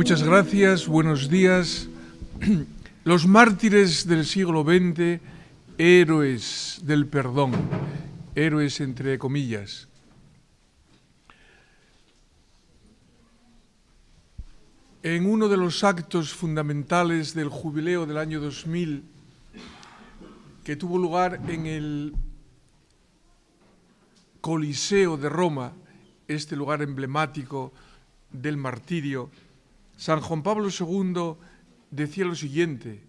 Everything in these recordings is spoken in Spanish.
Muchas gracias, buenos días. Los mártires del siglo XX, héroes del perdón, héroes entre comillas. En uno de los actos fundamentales del jubileo del año 2000, que tuvo lugar en el Coliseo de Roma, este lugar emblemático del martirio, San Juan Pablo II decía lo siguiente: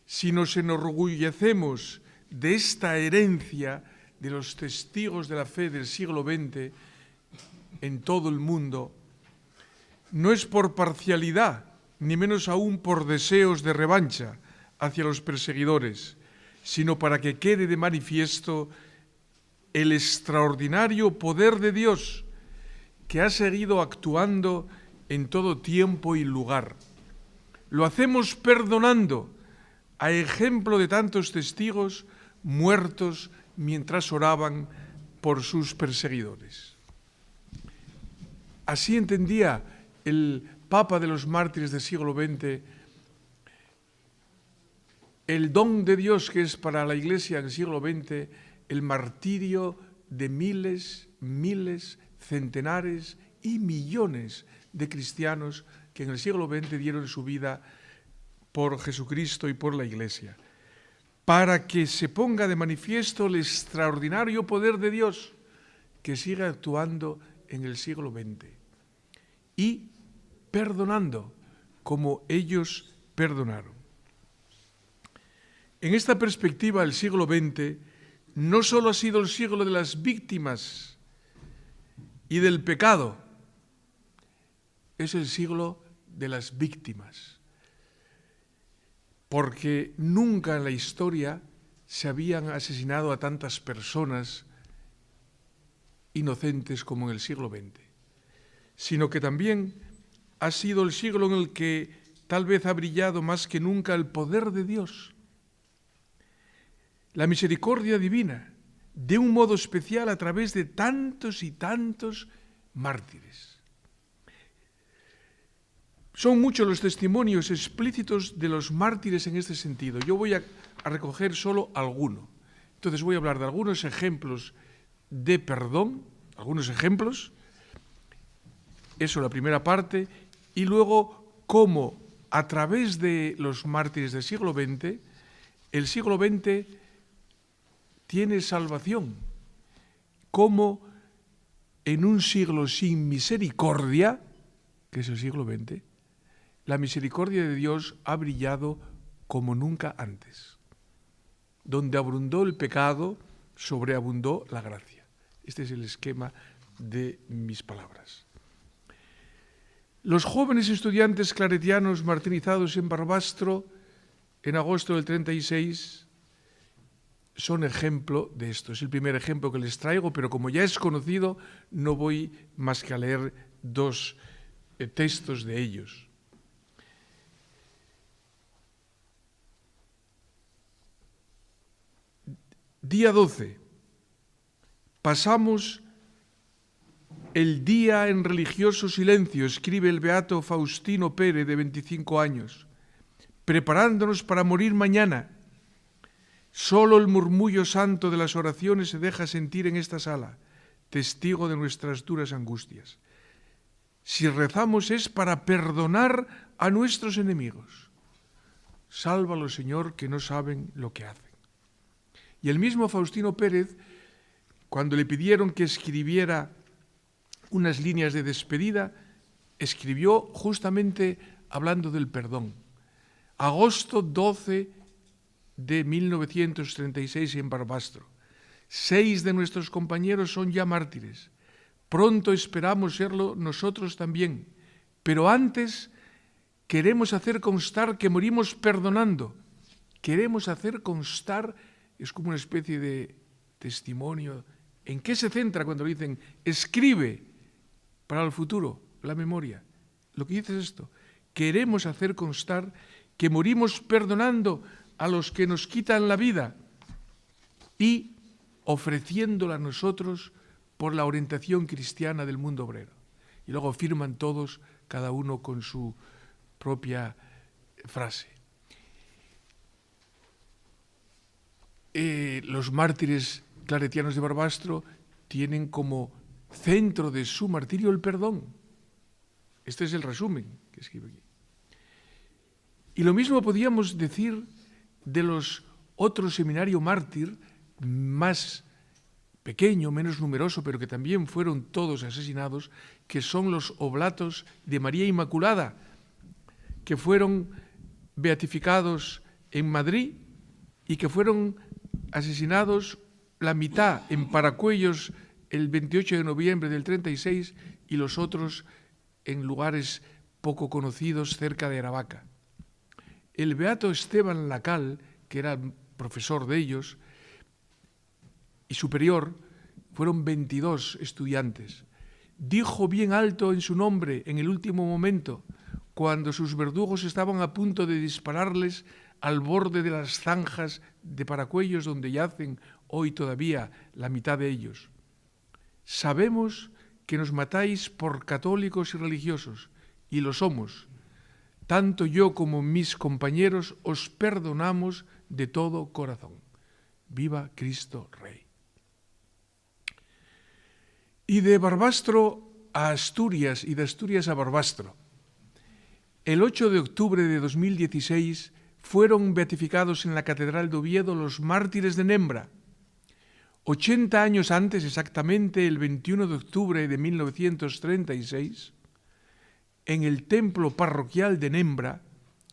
si nos enorgullecemos de esta herencia de los testigos de la fe del siglo XX en todo el mundo, no es por parcialidad, ni menos aún por deseos de revancha hacia los perseguidores, sino para que quede de manifiesto el extraordinario poder de Dios que ha seguido actuando en todo tiempo y lugar. Lo hacemos perdonando, a ejemplo de tantos testigos muertos mientras oraban por sus perseguidores. Así entendía el Papa de los mártires del siglo XX el don de Dios que es para la Iglesia en el siglo XX el martirio de miles, centenares y millones de cristianos que en el siglo XX dieron su vida por Jesucristo y por la Iglesia, para que se ponga de manifiesto el extraordinario poder de Dios que sigue actuando en el siglo XX y perdonando como ellos perdonaron. En esta perspectiva, el siglo XX no solo ha sido el siglo de las víctimas y del pecado, es el siglo de las víctimas, porque nunca en la historia se habían asesinado a tantas personas inocentes como en el siglo XX, sino que también ha sido el siglo en el que tal vez ha brillado más que nunca el poder de Dios, la misericordia divina, de un modo especial a través de tantos y tantos mártires. Son muchos los testimonios explícitos de los mártires en este sentido. Yo voy a recoger solo alguno. Entonces voy a hablar de algunos ejemplos de perdón, algunos ejemplos, eso la primera parte, y luego cómo a través de los mártires del siglo XX, el siglo XX tiene salvación, cómo en un siglo sin misericordia, que es el siglo XX, la misericordia de Dios ha brillado como nunca antes. Donde abundó el pecado, sobreabundó la gracia. Este es el esquema de mis palabras. Los jóvenes estudiantes claretianos martirizados en Barbastro en agosto del 36 son ejemplo de esto. Es el primer ejemplo que les traigo, pero como ya es conocido, no voy más que a leer dos textos de ellos. Día 12. Pasamos el día en religioso silencio, escribe el beato Faustino Pérez, de 25 años, preparándonos para morir mañana. Solo el murmullo santo de las oraciones se deja sentir en esta sala, testigo de nuestras duras angustias. Si rezamos es para perdonar a nuestros enemigos. Sálvalos, Señor, que no saben lo que hacen. Y el mismo Faustino Pérez, cuando le pidieron que escribiera unas líneas de despedida, escribió justamente hablando del perdón. Agosto 12 de 1936 en Barbastro. 6 de nuestros compañeros son ya mártires. Pronto esperamos serlo nosotros también. Pero antes queremos hacer constar que morimos perdonando. Queremos hacer constar, es como una especie de testimonio. ¿En qué se centra cuando dicen escribe para el futuro, la memoria? Lo que dice es esto: queremos hacer constar que morimos perdonando a los que nos quitan la vida y ofreciéndola a nosotros por la orientación cristiana del mundo obrero. Y luego firman todos, cada uno con su propia frase. Los mártires claretianos de Barbastro tienen como centro de su martirio el perdón. Este es el resumen que escribe aquí. Y lo mismo podíamos decir de los otros seminario mártir, más pequeño, menos numeroso, pero que también fueron todos asesinados, que son los oblatos de María Inmaculada, que fueron beatificados en Madrid y que fueron asesinados la mitad en Paracuellos el 28 de noviembre del 36 y los otros en lugares poco conocidos cerca de Aravaca. El beato Esteban Lacal, que era profesor de ellos y superior, fueron 22 estudiantes. Dijo bien alto en su nombre en el último momento, cuando sus verdugos estaban a punto de dispararles al borde de las zanjas de Paracuellos donde yacen hoy todavía la mitad de ellos. Sabemos que nos matáis por católicos y religiosos, y lo somos. Tanto yo como mis compañeros os perdonamos de todo corazón. Viva Cristo Rey. Y de Barbastro a Asturias y de Asturias a Barbastro. El 8 de octubre de 2016 fueron beatificados en la Catedral de Oviedo los mártires de Nembra. 80 años antes, exactamente el 21 de octubre de 1936, en el templo parroquial de Nembra,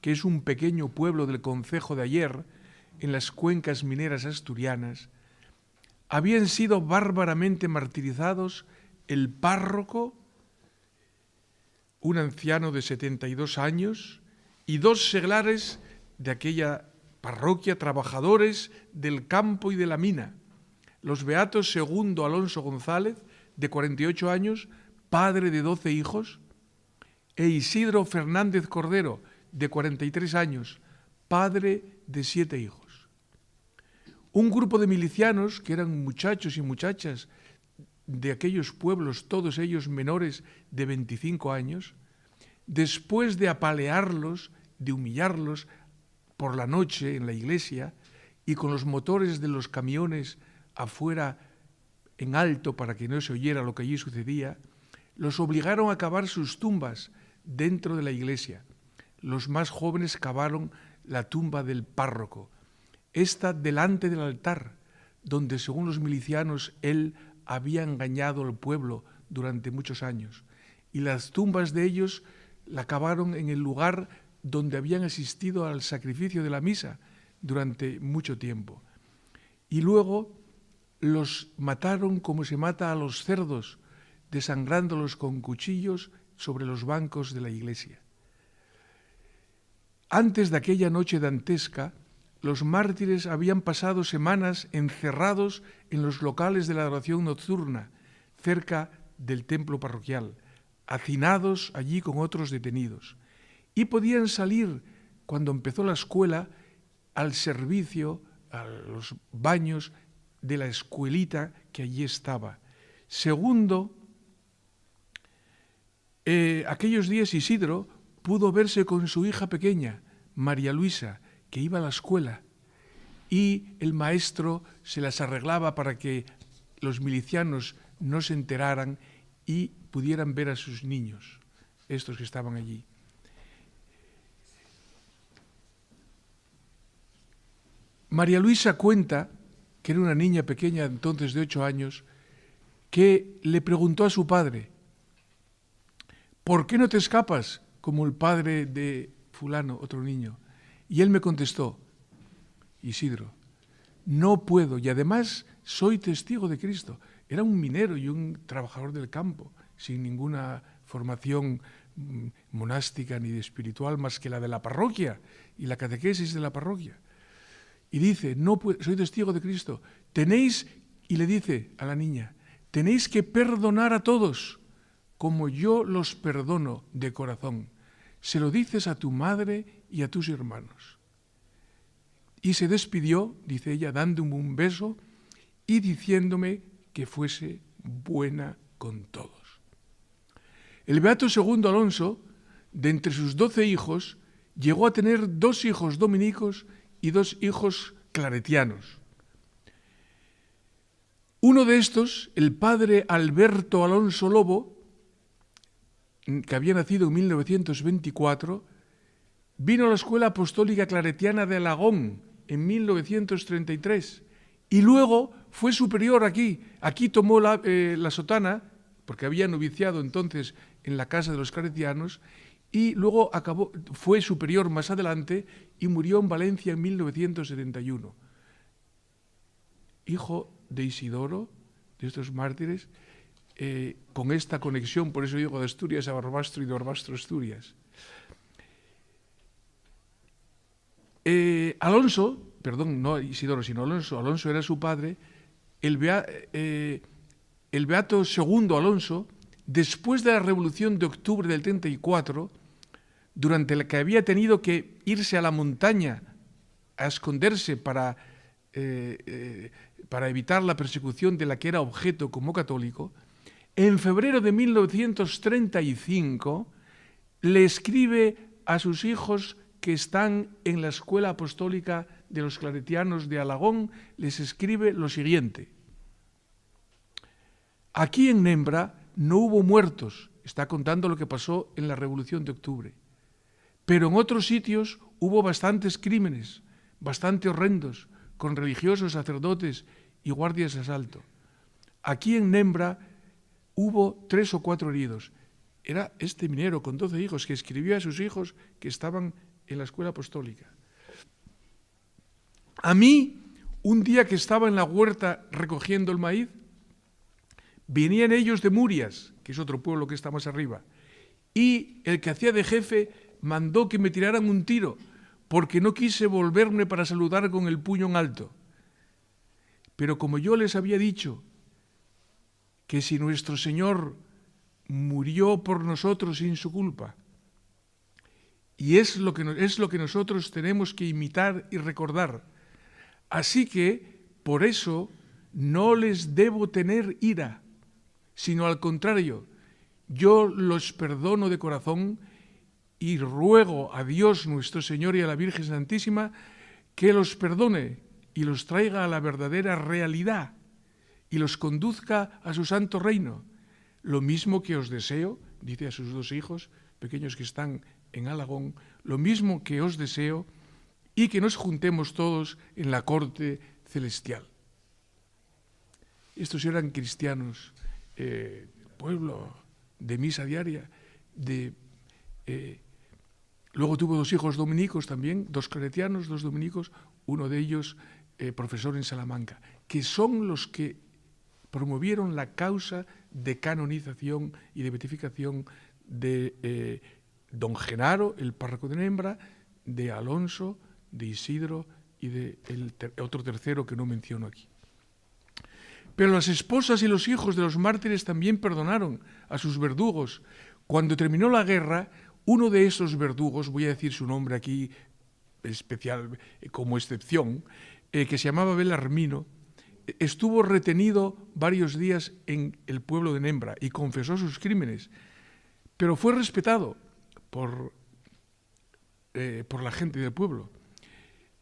que es un pequeño pueblo del concejo de Aller, en las cuencas mineras asturianas, habían sido bárbaramente martirizados el párroco, un anciano de 72 años, y 2 seglares de aquella parroquia, trabajadores del campo y de la mina, los beatos Segundo Alonso González, de 48 años, padre de 12 hijos, e Isidro Fernández Cordero, de 43 años, padre de 7 hijos. Un grupo de milicianos, que eran muchachos y muchachas de aquellos pueblos, todos ellos menores de 25 años, después de apalearlos, de humillarlos por la noche en la iglesia y con los motores de los camiones afuera en alto para que no se oyera lo que allí sucedía, los obligaron a cavar sus tumbas dentro de la iglesia. Los más jóvenes cavaron la tumba del párroco, esta delante del altar, donde según los milicianos él había engañado al pueblo durante muchos años, y las tumbas de ellos la cavaron en el lugar donde habían asistido al sacrificio de la misa durante mucho tiempo. Y luego los mataron como se mata a los cerdos, desangrándolos con cuchillos sobre los bancos de la iglesia. Antes de aquella noche dantesca, los mártires habían pasado semanas encerrados en los locales de la adoración nocturna, cerca del templo parroquial, hacinados allí con otros detenidos, y podían salir, cuando empezó la escuela, al servicio, a los baños de la escuelita que allí estaba. Segundo, aquellos días Isidro pudo verse con su hija pequeña, María Luisa, que iba a la escuela, y el maestro se las arreglaba para que los milicianos no se enteraran y pudieran ver a sus niños, estos que estaban allí. María Luisa cuenta, que era una niña pequeña entonces de 8 años, que le preguntó a su padre: ¿por qué no te escapas como el padre de fulano, otro niño? Y él me contestó: Isidro, no puedo, y además soy testigo de Cristo. Era un minero y un trabajador del campo, sin ninguna formación monástica ni de espiritual más que la de la parroquia y la catequesis de la parroquia. Y dice: no puedo, soy testigo de Cristo. Tenéis, y le dice a la niña, tenéis que perdonar a todos, como yo los perdono de corazón. Se lo dices a tu madre y a tus hermanos. Y se despidió, dice ella, dándome un beso y diciéndome que fuese buena con todos. El beato Segundo Alonso de entre sus 12 hijos, llegó a tener 2 hijos dominicos y 2 hijos claretianos. Uno de estos, el padre Alberto Alonso Lobo, que había nacido en 1924, vino a la Escuela Apostólica Claretiana de Alagón en 1933 y luego fue superior aquí. Aquí tomó la sotana, porque había noviciado entonces en la casa de los claretianos, y luego fue superior más adelante y murió en Valencia en 1971. Hijo de Isidoro, de estos mártires, con esta conexión, por eso digo de Asturias a Barbastro y de Barbastro a Asturias. Alonso, perdón, no Isidoro, sino Alonso era su padre, el beato segundo Alonso, después de la Revolución de Octubre del 34, durante la que había tenido que irse a la montaña a esconderse para evitar la persecución de la que era objeto como católico, en febrero de 1935 le escribe a sus hijos que están en la Escuela Apostólica de los Claretianos de Alagón, les escribe lo siguiente: aquí en Nembra no hubo muertos, está contando lo que pasó en la Revolución de Octubre, pero en otros sitios hubo bastantes crímenes, bastante horrendos, con religiosos, sacerdotes y guardias de asalto. Aquí en Nembra hubo 3 o 4 heridos. Era este minero con 12 hijos que escribió a sus hijos que estaban en la Escuela Apostólica. A mí, un día que estaba en la huerta recogiendo el maíz, venían ellos de Murias, que es otro pueblo que está más arriba, y el que hacía de jefe mandó que me tiraran un tiro, porque no quise volverme para saludar con el puño en alto. Pero como yo les había dicho que si nuestro Señor murió por nosotros sin su culpa, y es lo que nosotros tenemos que imitar y recordar, así que por eso no les debo tener ira, sino al contrario, yo los perdono de corazón y ruego a Dios nuestro Señor y a la Virgen Santísima que los perdone y los traiga a la verdadera realidad y los conduzca a su santo reino. Lo mismo que os deseo, dice a sus 2 hijos pequeños que están en Alagón, lo mismo que os deseo y que nos juntemos todos en la corte celestial. Estos eran cristianos, pueblo de misa diaria, luego tuvo 2 hijos dominicos también, 2 claretianos, 2 dominicos, uno de ellos profesor en Salamanca, que son los que promovieron la causa de canonización y de beatificación de don Genaro, el párroco de Nembra, de Alonso, de Isidro y de otro tercero que no menciono aquí. Pero las esposas y los hijos de los mártires también perdonaron a sus verdugos. Cuando terminó la guerra, uno de esos verdugos, voy a decir su nombre aquí especial como excepción, que se llamaba Belarmino, estuvo retenido varios días en el pueblo de Nembra y confesó sus crímenes, pero fue respetado por la gente del pueblo.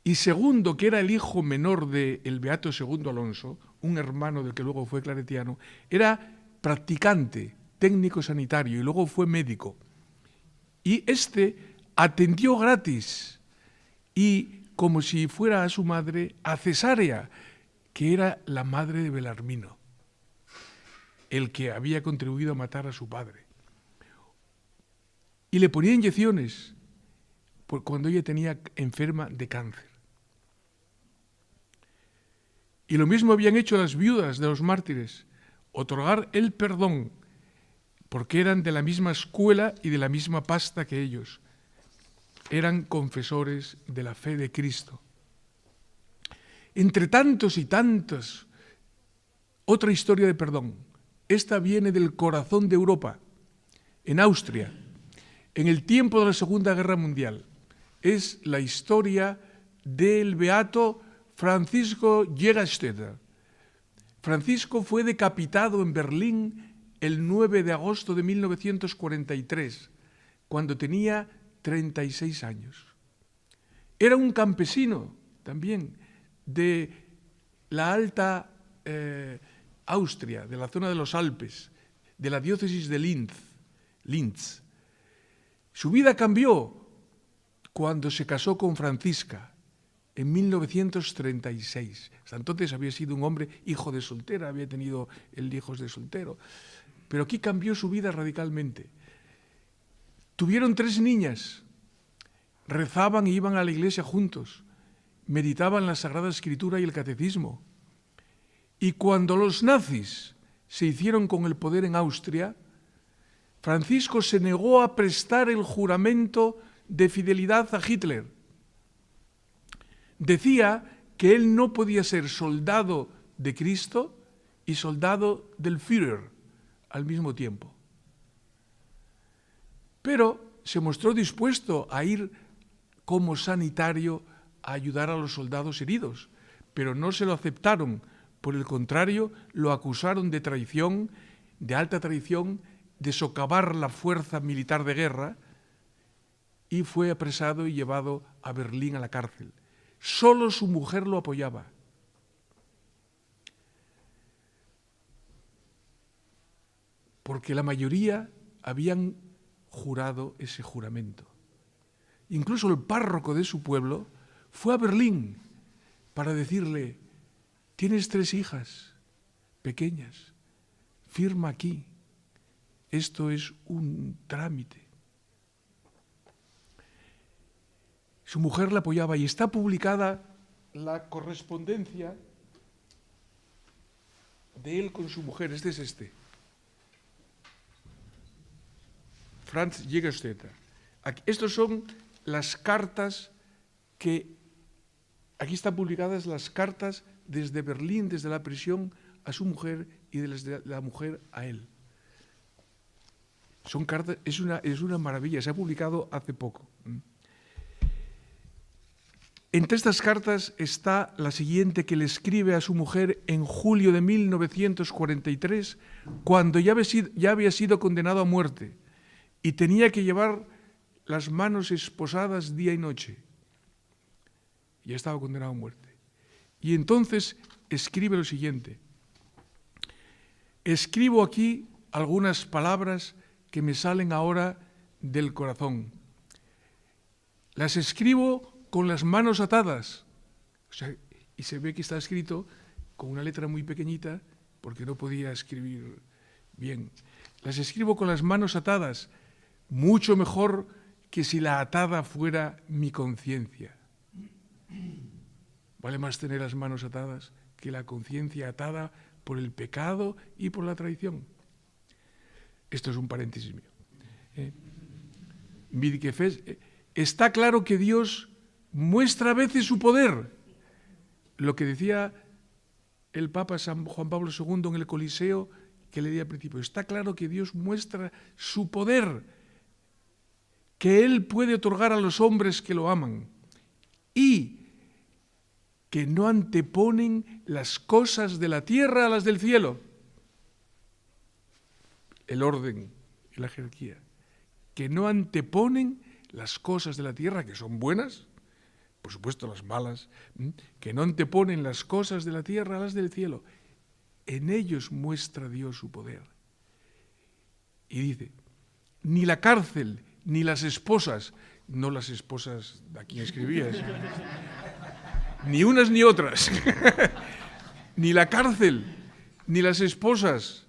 Y segundo, que era el hijo menor del beato segundo Alonso, un hermano del que luego fue claretiano, era practicante, técnico sanitario y luego fue médico. Y atendió gratis y como si fuera a su madre, a Cesárea, que era la madre de Belarmino, el que había contribuido a matar a su padre. Y le ponía inyecciones cuando ella tenía enferma de cáncer. Y lo mismo habían hecho las viudas de los mártires, otorgar el perdón, porque eran de la misma escuela y de la misma pasta que ellos. Eran confesores de la fe de Cristo. Entre tantos y tantos, otra historia de perdón. Esta viene del corazón de Europa, en Austria, en el tiempo de la Segunda Guerra Mundial. Es la historia del beato Francisco Jägerstätter. Francisco fue decapitado en Berlín el 9 de agosto de 1943, cuando tenía 36 años. Era un campesino también de la Alta Austria, de la zona de los Alpes, de la diócesis de Linz. Su vida cambió cuando se casó con Francisca en 1936. Hasta entonces había sido un hombre hijo de soltera, había tenido hijos de soltero. Pero aquí cambió su vida radicalmente. Tuvieron 3 niñas, rezaban y iban a la iglesia juntos, meditaban la Sagrada Escritura y el Catecismo. Y cuando los nazis se hicieron con el poder en Austria, Francisco se negó a prestar el juramento de fidelidad a Hitler. Decía que él no podía ser soldado de Cristo y soldado del Führer al mismo tiempo. Pero se mostró dispuesto a ir como sanitario a ayudar a los soldados heridos, pero no se lo aceptaron. Por el contrario, lo acusaron de traición, de alta traición, de socavar la fuerza militar de guerra, y fue apresado y llevado a Berlín a la cárcel. Solo su mujer lo apoyaba. Porque la mayoría habían jurado ese juramento. Incluso el párroco de su pueblo fue a Berlín para decirle: tienes 3 hijas pequeñas, firma aquí, esto es un trámite. Su mujer la apoyaba y está publicada la correspondencia de él con su mujer. Este es este. Franz Jägerstätter. Estos son las cartas que... Aquí están publicadas las cartas desde Berlín, desde la prisión, a su mujer y desde la mujer a él. Son cartas, es una maravilla, se ha publicado hace poco. Entre estas cartas está la siguiente que le escribe a su mujer en julio de 1943, cuando ya había sido condenado a muerte y tenía que llevar las manos esposadas día y noche. Ya estaba condenado a muerte. Y entonces escribe lo siguiente: escribo aquí algunas palabras que me salen ahora del corazón. Las escribo con las manos atadas. O sea, y se ve que está escrito con una letra muy pequeñita porque no podía escribir bien. Las escribo con las manos atadas, mucho mejor que si la atada fuera mi conciencia. Vale más tener las manos atadas que la conciencia atada por el pecado y por la traición. Esto es un paréntesis mío. Está claro que Dios muestra a veces su poder. Lo que decía el Papa San Juan Pablo II en el Coliseo, que le di al principio. Está claro que Dios muestra su poder, que Él puede otorgar a los hombres que lo aman y que no anteponen las cosas de la tierra a las del cielo. El orden y la jerarquía. Que no anteponen las cosas de la tierra, que son buenas, por supuesto las malas, que no anteponen las cosas de la tierra a las del cielo. En ellos muestra Dios su poder. Y dice, ni la cárcel, ni las esposas, no las esposas a quien escribías, ni unas ni otras, ni la cárcel, ni las esposas,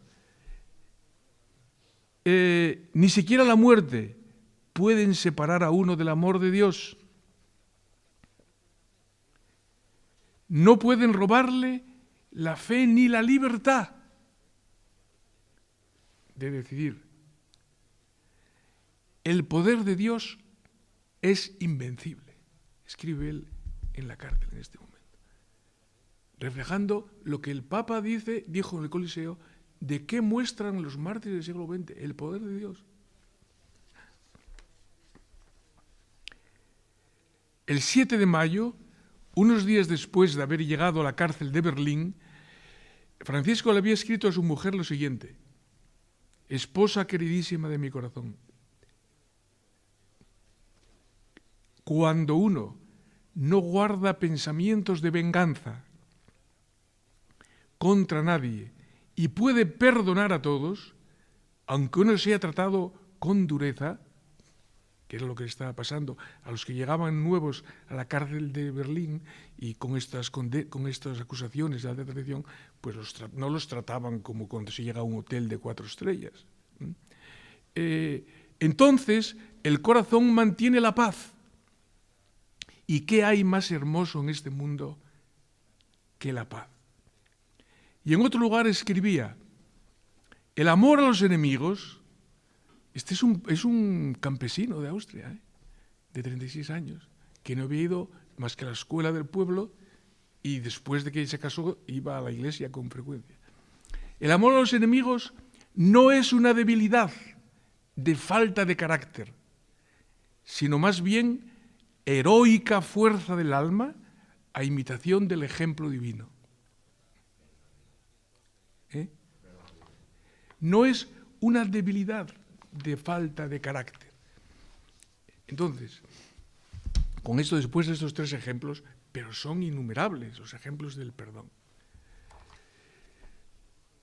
ni siquiera la muerte pueden separar a uno del amor de Dios. No pueden robarle la fe ni la libertad de decidir. El poder de Dios es invencible, escribe él en la cárcel en este momento, reflejando lo que el Papa dijo en el Coliseo, de qué muestran los mártires del siglo XX, el poder de Dios. El 7 de mayo, unos días después de haber llegado a la cárcel de Berlín, Francisco le había escrito a su mujer lo siguiente: esposa queridísima de mi corazón, cuando uno no guarda pensamientos de venganza contra nadie y puede perdonar a todos, aunque uno sea tratado con dureza, que era lo que estaba pasando a los que llegaban nuevos a la cárcel de Berlín y con estas acusaciones de alta traición, pues no los trataban como cuando se llega a un hotel de 4 estrellas. Entonces, el corazón mantiene la paz. ¿Y qué hay más hermoso en este mundo que la paz? Y en otro lugar escribía, el amor a los enemigos. Este es un campesino de Austria, de 36 años, que no había ido más que a la escuela del pueblo y después de que se casó iba a la iglesia con frecuencia. El amor a los enemigos no es una debilidad de falta de carácter, sino más bien heroica fuerza del alma a imitación del ejemplo divino. No es una debilidad de falta de carácter. Entonces, con esto, después de estos 3 ejemplos, pero son innumerables los ejemplos del perdón.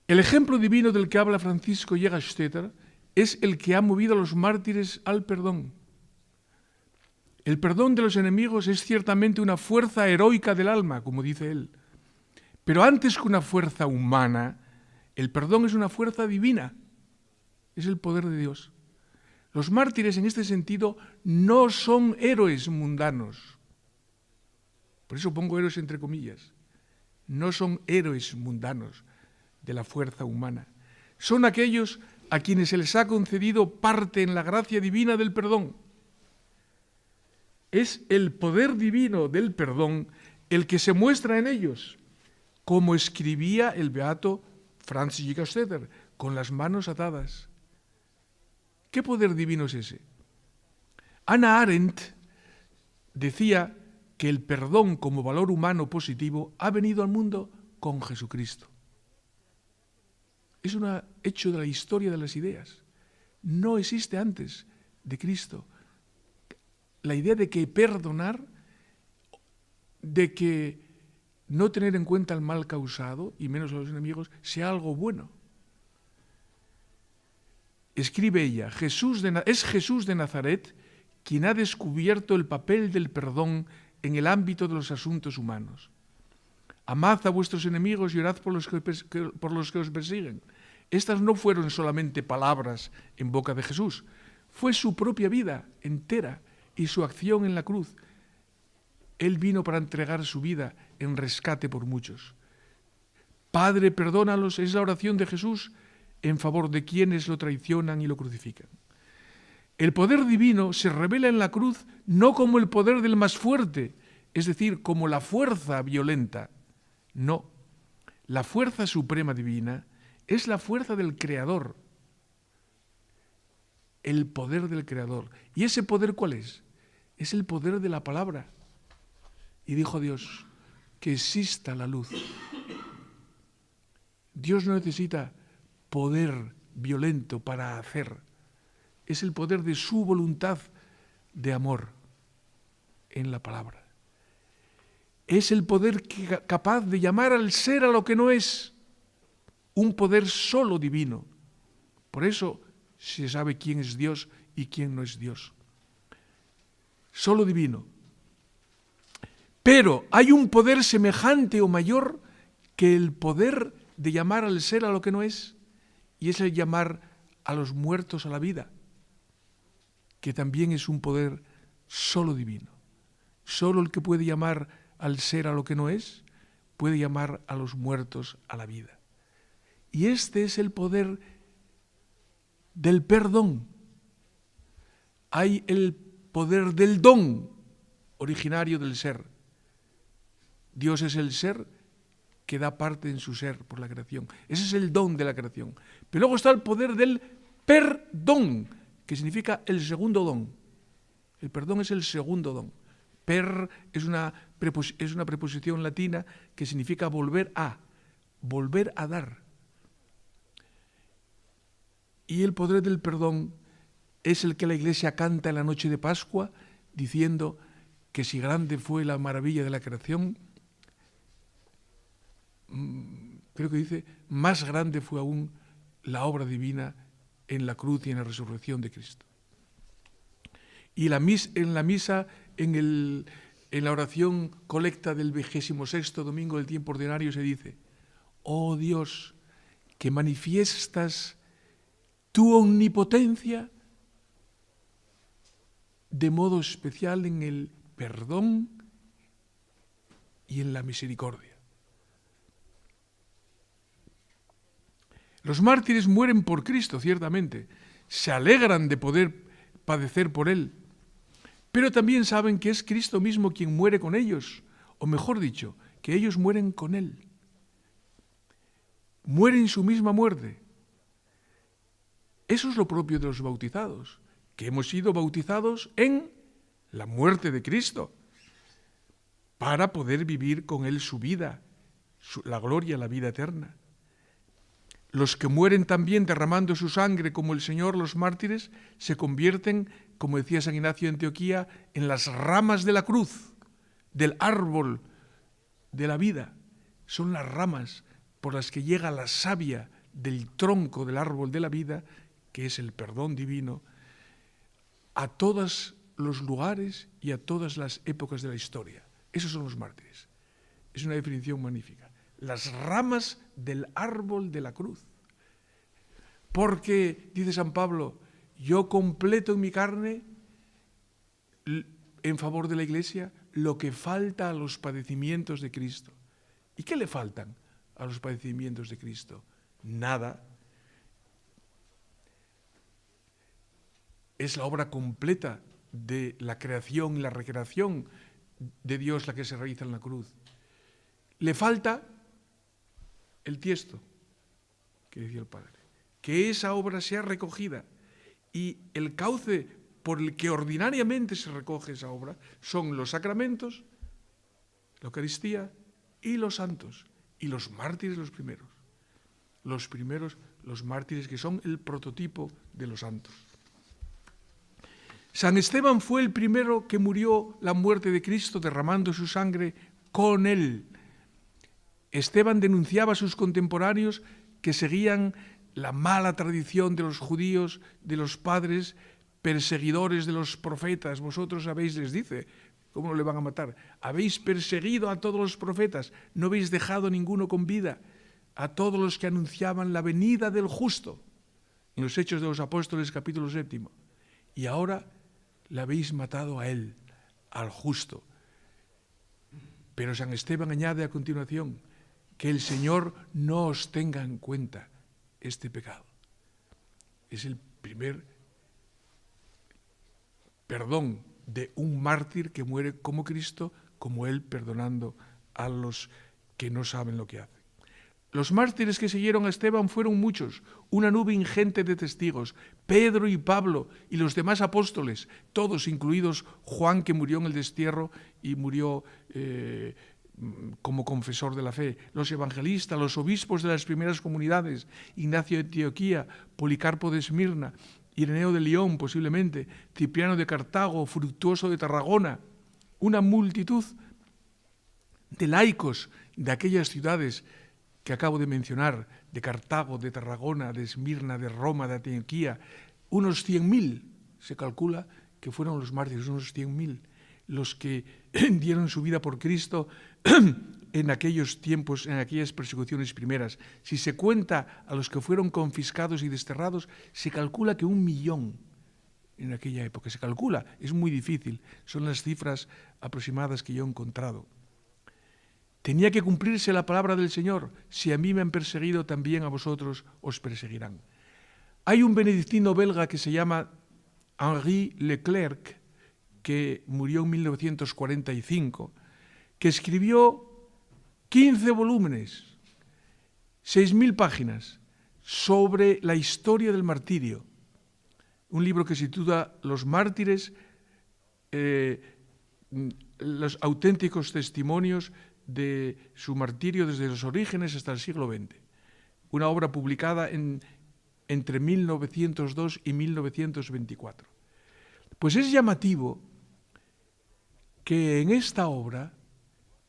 El ejemplo divino del que habla Francisco Jägerstätter es el que ha movido a los mártires al perdón. El perdón de los enemigos es ciertamente una fuerza heroica del alma, como dice él. Pero antes que una fuerza humana, el perdón es una fuerza divina. Es el poder de Dios. Los mártires en este sentido no son héroes mundanos. Por eso pongo héroes entre comillas. No son héroes mundanos de la fuerza humana. Son aquellos a quienes se les ha concedido parte en la gracia divina del perdón. Es el poder divino del perdón el que se muestra en ellos, como escribía el beato Franz Jägerstätter, con las manos atadas. ¿Qué poder divino es ese? Hannah Arendt decía que el perdón como valor humano positivo ha venido al mundo con Jesucristo. Es un hecho de la historia de las ideas. No existe antes de Cristo. La idea de que perdonar, de que no tener en cuenta el mal causado, y menos a los enemigos, sea algo bueno. Escribe ella, es Jesús de Nazaret quien ha descubierto el papel del perdón en el ámbito de los asuntos humanos. Amad a vuestros enemigos y orad por los que os persiguen. Estas no fueron solamente palabras en boca de Jesús, fue su propia vida entera y su acción en la cruz. Él vino para entregar su vida en rescate por muchos. Padre, perdónalos, es la oración de Jesús en favor de quienes lo traicionan y lo crucifican. El poder divino se revela en la cruz no como el poder del más fuerte, es decir, como la fuerza violenta. No, la fuerza suprema divina es la fuerza del Creador, el poder del Creador. ¿Y ese poder cuál es? Es el poder de la palabra. Y dijo Dios, que exista la luz. Dios no necesita poder violento para hacer. Es el poder de su voluntad de amor en la palabra. Es el poder capaz de llamar al ser a lo que no es. Un poder solo divino. Por eso se sabe quién es Dios y quién no es Dios. Solo divino. Pero hay un poder semejante o mayor que el poder de llamar al ser a lo que no es, y es el llamar a los muertos a la vida, que también es un poder solo divino. Solo el que puede llamar al ser a lo que no es, puede llamar a los muertos a la vida. Y este es el poder del perdón. Hay el poder del don originario del ser. Dios es el ser que da parte en su ser por la creación. Ese es el don de la creación. Pero luego está el poder del perdón, que significa el segundo don. El perdón es el segundo don. Per es una preposición latina que significa volver a dar. Y el poder del perdón es el que la Iglesia canta en la noche de Pascua, diciendo que si grande fue la maravilla de la creación, creo que dice, más grande fue aún la obra divina en la cruz y en la resurrección de Cristo. Y en la misa, en la oración colecta del 26º domingo del tiempo ordinario se dice: oh Dios, que manifiestas tu omnipotencia de modo especial en el perdón y en la misericordia. Los mártires mueren por Cristo, ciertamente, se alegran de poder padecer por Él, pero también saben que es Cristo mismo quien muere con ellos, o mejor dicho, que ellos mueren con Él. Mueren su misma muerte. Eso es lo propio de los bautizados, que hemos sido bautizados en la muerte de Cristo, para poder vivir con Él su vida, la gloria, la vida eterna. Los que mueren también derramando su sangre como el Señor, los mártires, se convierten, como decía San Ignacio de Antioquía, en las ramas de la cruz, del árbol de la vida. Son las ramas por las que llega la savia del tronco del árbol de la vida, que es el perdón divino, a todos los lugares y a todas las épocas de la historia. Esos son los mártires. Es una definición magnífica. Las ramas del árbol de la cruz. Porque, dice San Pablo, yo completo en mi carne, en favor de la Iglesia, lo que falta a los padecimientos de Cristo. ¿Y qué le faltan a los padecimientos de Cristo? Nada. Es la obra completa de la creación y la recreación de Dios la que se realiza en la cruz. Le falta el tiesto, que decía el Padre, que esa obra sea recogida, y el cauce por el que ordinariamente se recoge esa obra son los sacramentos, la Eucaristía y los santos, y los mártires los primeros. Los primeros, los mártires, que son el prototipo de los santos. San Esteban fue el primero que murió la muerte de Cristo derramando su sangre con Él. Esteban denunciaba a sus contemporáneos que seguían la mala tradición de los judíos, de los padres perseguidores de los profetas. Vosotros habéis, les dice, ¿cómo no le van a matar? Habéis perseguido a todos los profetas, no habéis dejado ninguno con vida, a todos los que anunciaban la venida del justo, en los Hechos de los Apóstoles, capítulo 7. Y ahora le habéis matado a él, al justo. Pero San Esteban añade a continuación, que el Señor no os tenga en cuenta este pecado. Es el primer perdón de un mártir que muere como Cristo, como Él, perdonando a los que no saben lo que hacen. Los mártires que siguieron a Esteban fueron muchos, una nube ingente de testigos, Pedro y Pablo y los demás apóstoles, todos, incluidos Juan, que murió en el destierro y murió como confesor de la fe, los evangelistas, los obispos de las primeras comunidades, Ignacio de Antioquía, Policarpo de Esmirna, Ireneo de León posiblemente, Cipriano de Cartago, Fructuoso de Tarragona, una multitud de laicos de aquellas ciudades que acabo de mencionar, de Cartago, de Tarragona, de Esmirna, de Roma, de Antioquía, unos 100.000, se calcula que fueron los mártires, unos 100.000, los que dieron su vida por Cristo en aquellos tiempos, en aquellas persecuciones primeras. Si se cuenta a los que fueron confiscados y desterrados, se calcula que 1.000.000 en aquella época. Se calcula, es muy difícil, son las cifras aproximadas que yo he encontrado. Tenía que cumplirse la palabra del Señor: si a mí me han perseguido, también a vosotros os perseguirán. Hay un benedictino belga que se llama Henri Leclerc, que murió en 1945, que escribió 15 volúmenes, 6.000 páginas, sobre la historia del martirio. Un libro que se titula Los mártires, los auténticos testimonios de su martirio desde los orígenes hasta el siglo XX. Una obra publicada entre 1902 y 1924. Pues es llamativo que en esta obra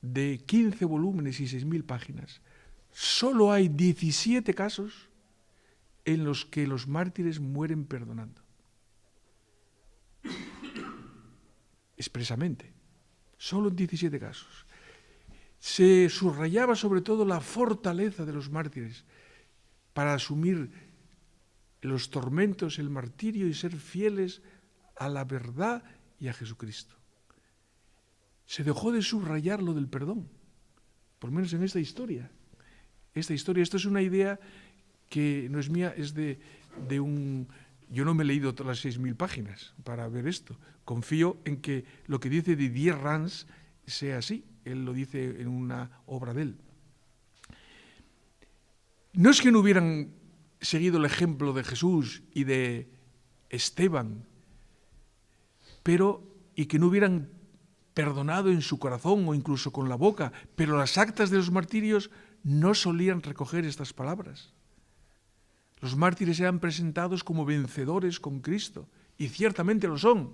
de 15 volúmenes y 6.000 páginas, solo hay 17 casos en los que los mártires mueren perdonando. Expresamente, solo en 17 casos. Se subrayaba sobre todo la fortaleza de los mártires para asumir los tormentos, el martirio y ser fieles a la verdad y a Jesucristo. Se dejó de subrayar lo del perdón, por lo menos en esta historia. Esto es una idea que no es mía, es de un... Yo no me he leído todas las 6.000 páginas para ver esto. Confío en que lo que dice Didier Rams sea así. Él lo dice en una obra de él. No es que no hubieran seguido el ejemplo de Jesús y de Esteban, y que no hubieran perdonado en su corazón o incluso con la boca, pero las actas de los martirios no solían recoger estas palabras. Los mártires eran presentados como vencedores con Cristo, y ciertamente lo son.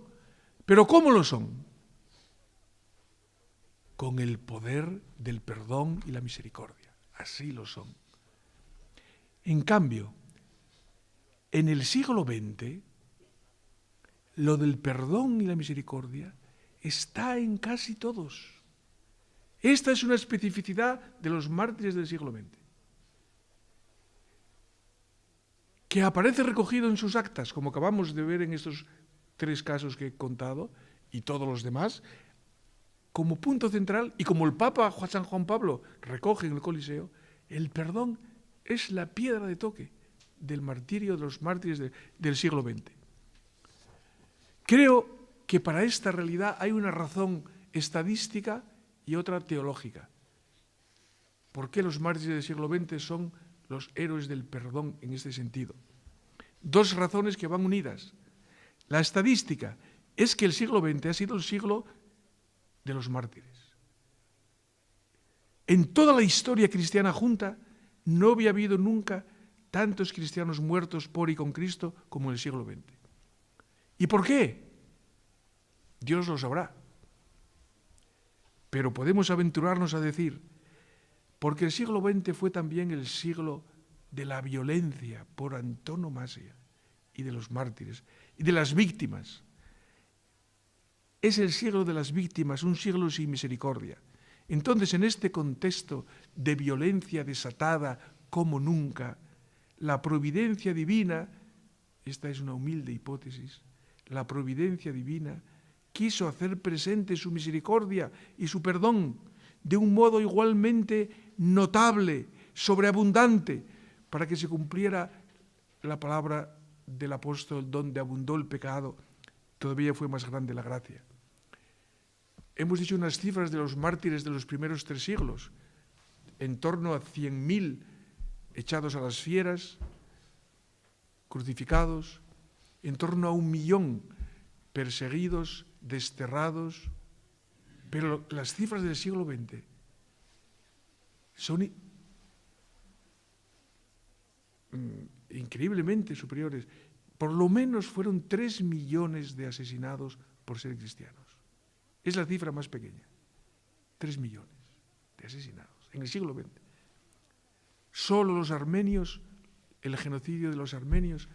¿Pero cómo lo son? Con el poder del perdón y la misericordia. Así lo son. En cambio, en el siglo XX, lo del perdón y la misericordia está en casi todos. Esta es una especificidad de los mártires del siglo XX, que aparece recogido en sus actas, como acabamos de ver en estos 3 casos que he contado, y todos los demás, como punto central, y como el Papa San Juan Pablo recoge en el Coliseo, el perdón es la piedra de toque del martirio de los mártires del siglo XX. Creo que para esta realidad hay una razón estadística y otra teológica. ¿Por qué los mártires del siglo XX son los héroes del perdón en este sentido? 2 razones que van unidas. La estadística es que el siglo XX ha sido el siglo de los mártires. En toda la historia cristiana junta no había habido nunca tantos cristianos muertos por y con Cristo como en el siglo XX. ¿Y por qué? Dios lo sabrá. Pero podemos aventurarnos a decir, porque el siglo XX fue también el siglo de la violencia por antonomasia y de los mártires y de las víctimas. Es el siglo de las víctimas, un siglo sin misericordia. Entonces, en este contexto de violencia desatada como nunca, la providencia divina, esta es una humilde hipótesis, la providencia divina quiso hacer presente su misericordia y su perdón de un modo igualmente notable, sobreabundante, para que se cumpliera la palabra del apóstol: donde abundó el pecado, todavía fue más grande la gracia. Hemos dicho unas cifras de los mártires de los primeros 3 siglos, en torno a 100.000 echados a las fieras, crucificados, en torno a 1.000.000 perseguidos, desterrados, pero las cifras del siglo XX son increíblemente superiores. Por lo menos fueron 3 millones de asesinados por ser cristianos. Es la cifra más pequeña. 3 millones de asesinados en el siglo XX. Solo los armenios, el genocidio de los armenios,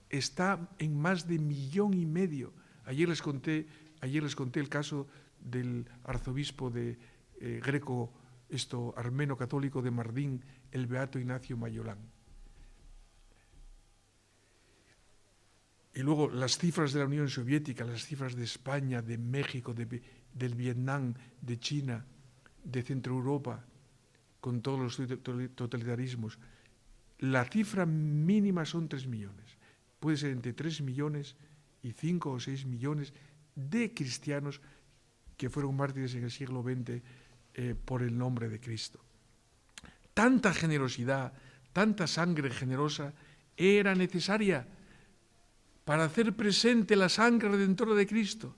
está en más de 1,5 millones. Ayer les conté el caso del arzobispo de armeno católico de Mardin, el beato Ignacio Mayolán. Y luego las cifras de la Unión Soviética, las cifras de España, de México, del Vietnam, de China, de Centroeuropa, con todos los totalitarismos. La cifra mínima son 3 millones. Puede ser entre 3 millones y 5 o 6 millones de cristianos que fueron mártires en el siglo XX por el nombre de Cristo. Tanta generosidad, tanta sangre generosa era necesaria para hacer presente la sangre redentora de Cristo.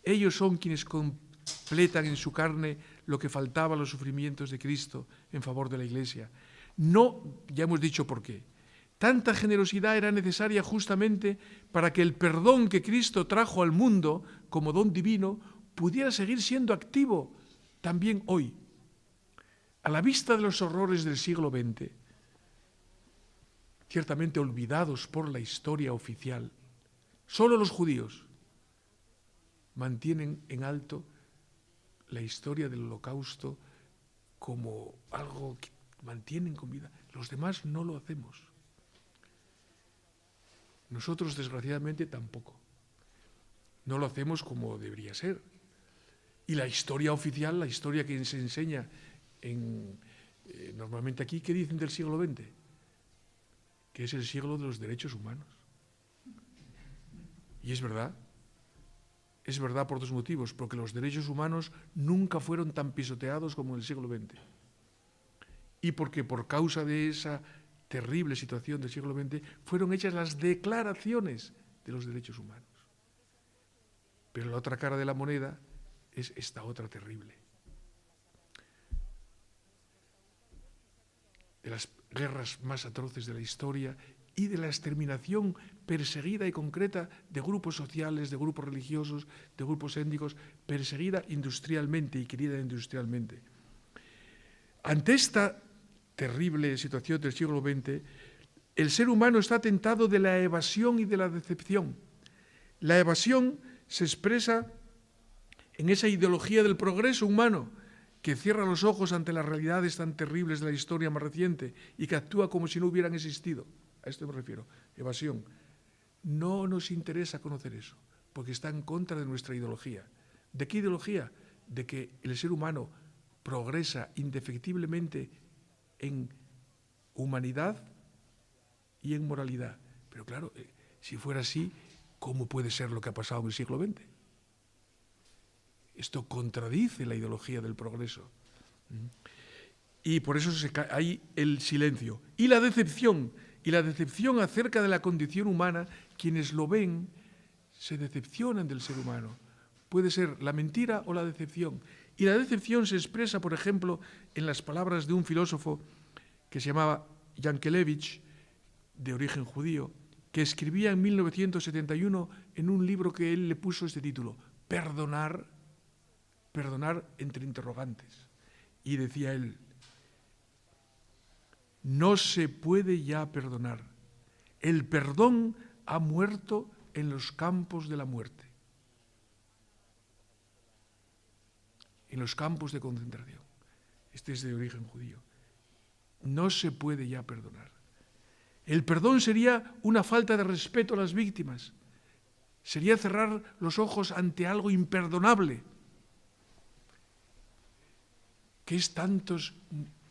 Ellos son quienes completan en su carne lo que faltaba a los sufrimientos de Cristo en favor de la Iglesia. No, ya hemos dicho por qué. Tanta generosidad era necesaria justamente para que el perdón que Cristo trajo al mundo como don divino pudiera seguir siendo activo también hoy. A la vista de los horrores del siglo XX, ciertamente olvidados por la historia oficial, solo los judíos mantienen en alto la historia del Holocausto como algo que mantienen con vida. Los demás no lo hacemos. Nosotros, desgraciadamente, tampoco. No lo hacemos como debería ser. Y la historia oficial, la historia que se enseña normalmente aquí, ¿qué dicen del siglo XX? Que es el siglo de los derechos humanos. Y es verdad por dos motivos, porque los derechos humanos nunca fueron tan pisoteados como en el siglo XX. Y porque por causa de esa terrible situación del siglo XX fueron hechas las declaraciones de los derechos humanos. Pero la otra cara de la moneda es esta otra terrible. De las guerras más atroces de la historia y de la exterminación perseguida y concreta de grupos sociales, de grupos religiosos, de grupos étnicos, perseguida industrialmente y querida industrialmente. Ante esta terrible situación del siglo XX, el ser humano está tentado de la evasión y de la decepción. La evasión se expresa en esa ideología del progreso humano que cierra los ojos ante las realidades tan terribles de la historia más reciente y que actúa como si no hubieran existido. A esto me refiero, evasión. No nos interesa conocer eso, porque está en contra de nuestra ideología. ¿De qué ideología? De que el ser humano progresa indefectiblemente en humanidad y en moralidad. Pero claro, si fuera así, ¿cómo puede ser lo que ha pasado en el siglo XX? Esto contradice la ideología del progreso. Y por eso hay el silencio. Y la decepción acerca de la condición humana, quienes lo ven se decepcionan del ser humano. Puede ser la mentira o la decepción. Y la decepción se expresa, por ejemplo, en las palabras de un filósofo que se llamaba Yankelevich, de origen judío, que escribía en 1971 en un libro que él le puso este título, Perdonar entre interrogantes. Y decía él, no se puede ya perdonar. El perdón ha muerto en los campos de la muerte, en los campos de concentración. Este es de origen judío. No se puede ya perdonar. El perdón sería una falta de respeto a las víctimas. Sería cerrar los ojos ante algo imperdonable, que es tantos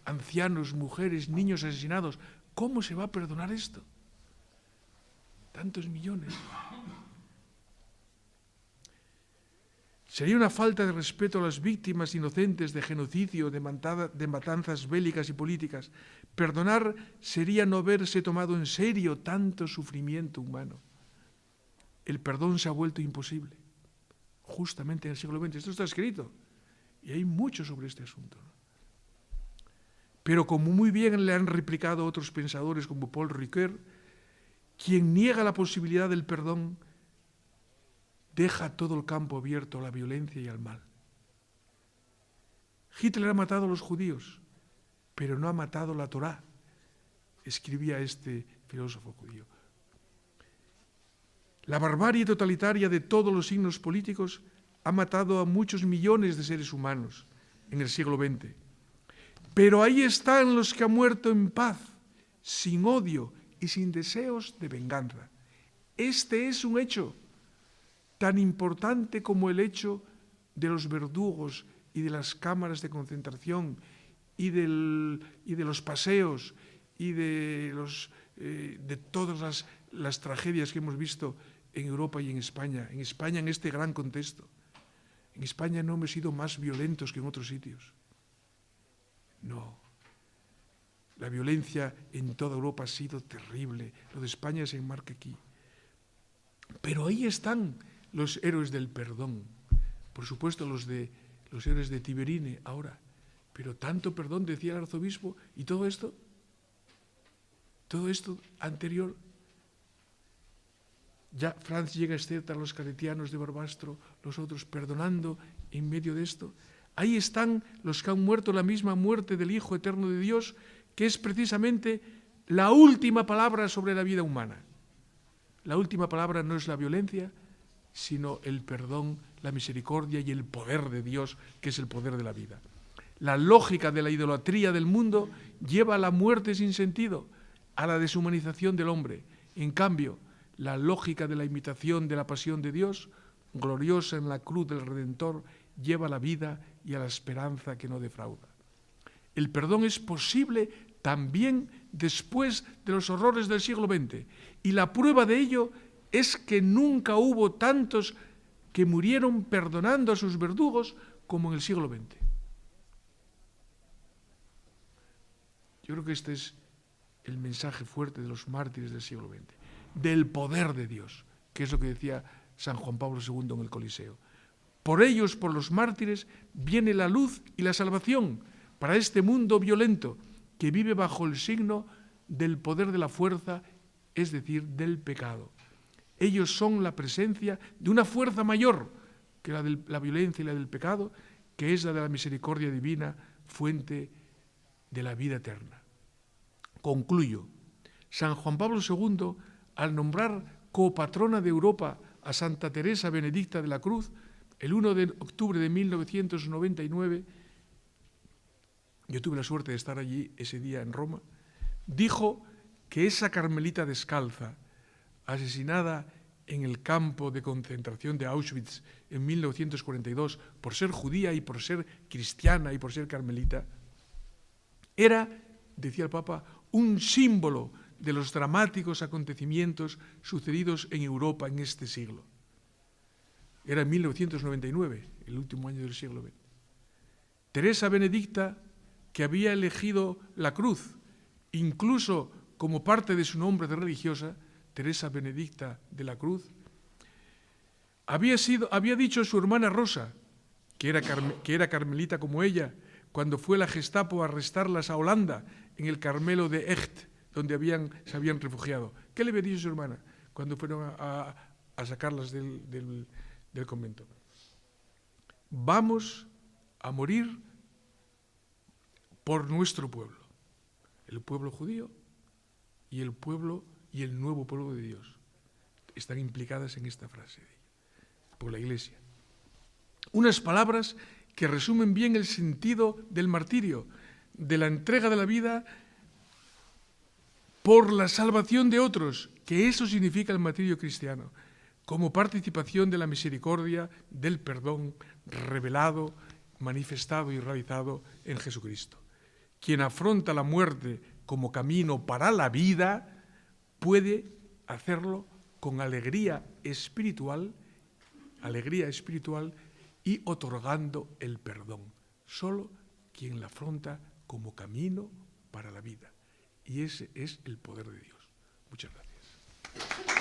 ancianos, mujeres, niños asesinados. ¿Cómo se va a perdonar esto? Tantos millones. Sería una falta de respeto a las víctimas inocentes de genocidio, de matanzas bélicas y políticas. Perdonar sería no haberse tomado en serio tanto sufrimiento humano. El perdón se ha vuelto imposible, justamente en el siglo XX. Esto está escrito, y hay mucho sobre este asunto, ¿no? Pero como muy bien le han replicado otros pensadores como Paul Ricoeur, quien niega la posibilidad del perdón deja todo el campo abierto a la violencia y al mal. Hitler ha matado a los judíos, pero no ha matado la Torá, escribía este filósofo judío. La barbarie totalitaria de todos los signos políticos ha matado a muchos millones de seres humanos en el siglo XX. Pero ahí están los que han muerto en paz, sin odio y sin deseos de venganza. Este es un hecho tan importante como el hecho de los verdugos y de las cámaras de concentración y de los paseos y de todas las tragedias que hemos visto en Europa y en España. En España, en este gran contexto. En España no hemos sido más violentos que en otros sitios. No. La violencia en toda Europa ha sido terrible. Lo de España se enmarca aquí. Pero ahí están los héroes del perdón. Por supuesto, los héroes de Tiberine ahora. Pero tanto perdón, decía el arzobispo, y todo esto anterior. Ya Franz Jägerstätter, los caretianos de Barbastro, los otros, perdonando en medio de esto. Ahí están los que han muerto la misma muerte del Hijo Eterno de Dios, que es precisamente la última palabra sobre la vida humana. La última palabra no es la violencia, sino el perdón, la misericordia y el poder de Dios, que es el poder de la vida. La lógica de la idolatría del mundo lleva a la muerte sin sentido, a la deshumanización del hombre. En cambio, la lógica de la imitación de la pasión de Dios, gloriosa en la cruz del Redentor, lleva a la vida y a la esperanza que no defrauda. El perdón es posible también después de los horrores del siglo XX, y la prueba de ello es que nunca hubo tantos que murieron perdonando a sus verdugos como en el siglo XX. Yo creo que este es el mensaje fuerte de los mártires del siglo XX, del poder de Dios, que es lo que decía San Juan Pablo II en el Coliseo. Por ellos, por los mártires, viene la luz y la salvación para este mundo violento que vive bajo el signo del poder de la fuerza, es decir, del pecado. Ellos son la presencia de una fuerza mayor que la de la violencia y la del pecado, que es la de la misericordia divina, fuente de la vida eterna. Concluyo. San Juan Pablo II, al nombrar copatrona de Europa a Santa Teresa Benedicta de la Cruz, el 1 de octubre de 1999, yo tuve la suerte de estar allí ese día en Roma, dijo que esa carmelita descalza, asesinada en el campo de concentración de Auschwitz en 1942 por ser judía y por ser cristiana y por ser carmelita, era, decía el Papa, un símbolo de los dramáticos acontecimientos sucedidos en Europa en este siglo. Era en 1999, el último año del siglo XX. Teresa Benedicta, que había elegido la cruz, incluso como parte de su nombre de religiosa, Teresa Benedicta de la Cruz, había dicho a su hermana Rosa, que era carmelita como ella, cuando fue la Gestapo a arrestarlas a Holanda, en el Carmelo de Echt, donde se habían refugiado. ¿Qué le había dicho su hermana cuando fueron a sacarlas del convento? Vamos a morir por nuestro pueblo, el pueblo judío y el nuevo pueblo de Dios. Están implicadas en esta frase de ella, por la Iglesia. Unas palabras que resumen bien el sentido del martirio, de la entrega de la vida por la salvación de otros, que eso significa el martirio cristiano, como participación de la misericordia, del perdón revelado, manifestado y realizado en Jesucristo. Quien afronta la muerte como camino para la vida puede hacerlo con alegría espiritual y otorgando el perdón. Solo quien la afronta como camino para la vida. Y ese es el poder de Dios. Muchas gracias.